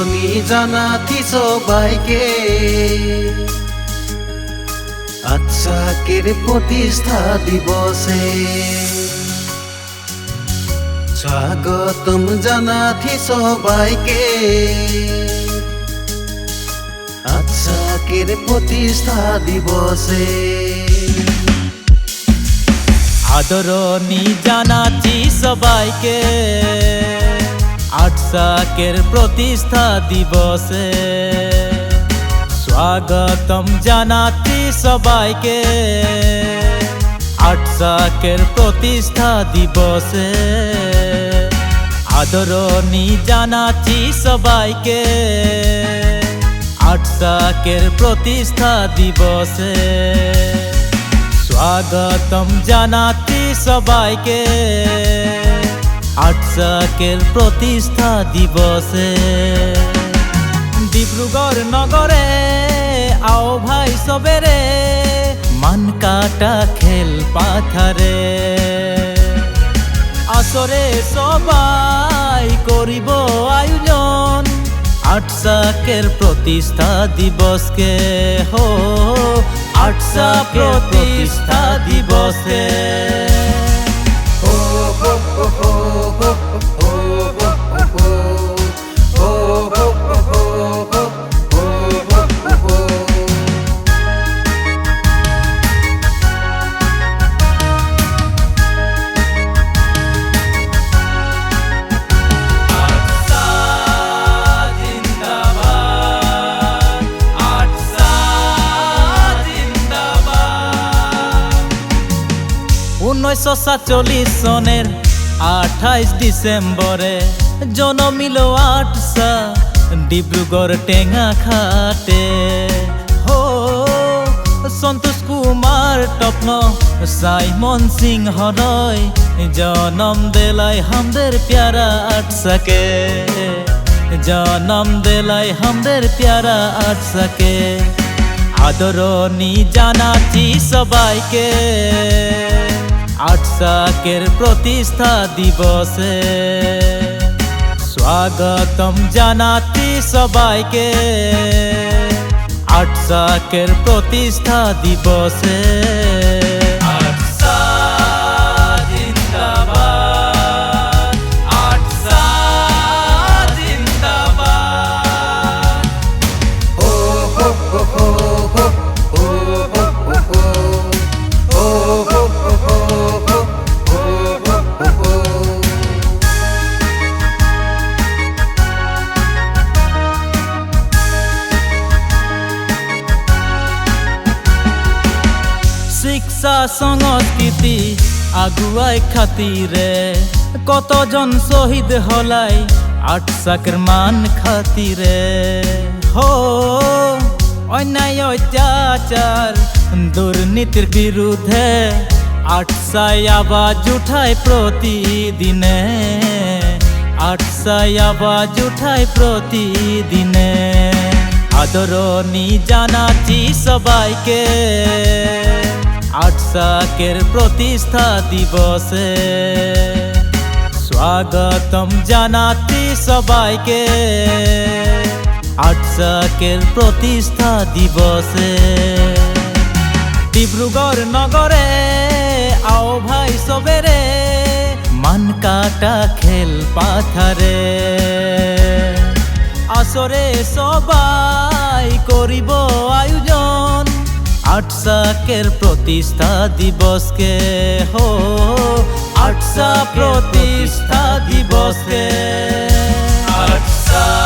নি জানাতি সবাইকে আজকের প্রতিষ্ঠা দিবসে স্বাগতম জানাতি সবাইকে আজকের প্রতিষ্ঠা দিবসে আদরণী জানাচ্ছি সবাইকে আটসাকের প্রতিষ্ঠা দিবসে স্বাগতম জানাচ্ছি সবাইকে আটসাকের প্রতিষ্ঠা দিবসে আদরণী জানাচ্ছি সবাইকে আটসাকের প্রতিষ্ঠা দিবসে স্বাগতম জানাচ্ছি সবাইকে আটসাকের প্রতিষ্ঠা দিবসে ডিব্রুগড় নগরে আও ভাই সবেরে মানকাটা খেল পাথারে আসরে সবাই করিব আয়োজন আটসাকের প্রতিষ্ঠা দিবসকে হো আটসাকের প্রতিষ্ঠা দিবসে সনের 28 ডিসেম্বরে জনমিল আটসা ডিব্রুগড় টেঙ্গা খাটে হো সন্তোষ কুমার টপ্ন সাইমন সিং হরয় জনম দেলাই হামদের প্যারা আটসাকে জনম দেলাই হামদের প্যারা আটসাকে আদরণী জানাচ্ছি সবাইকে আটসাকের প্রতিষ্ঠা দিবসে স্বাগতম জানাচ্ছি সবাইকে আটসাকের প্রতিষ্ঠা দিবসে শিক্ষা সংস্কৃতি আগুয়াই খাতিরে কতজন শহীদ হলাই আটসাকের মান খাতিরে হো অন্যায় অত্যাচার দুর্নীতির বিরুদ্ধে আটসাই আওয়াজ উঠায় প্রতিদিনে আটসাই আওয়াজ উঠায় প্রতিদিনে আদরণী জানাচ্ছি সবাইকে আটসাকের প্রতিষ্ঠা দিবসে স্বাগতম জানাচ্ছি সবাইকে আটসাকের প্রতিষ্ঠা দিবসে ডিব্রুগড় নগরে আও ভাই সবেরে মানকাটা খেল পাথারে আসরে সবাই করিব আয়োজন আটসাকের প্রতিষ্ঠা দিবসকে হো আটসা প্রতিষ্ঠা দিবসকে আটসা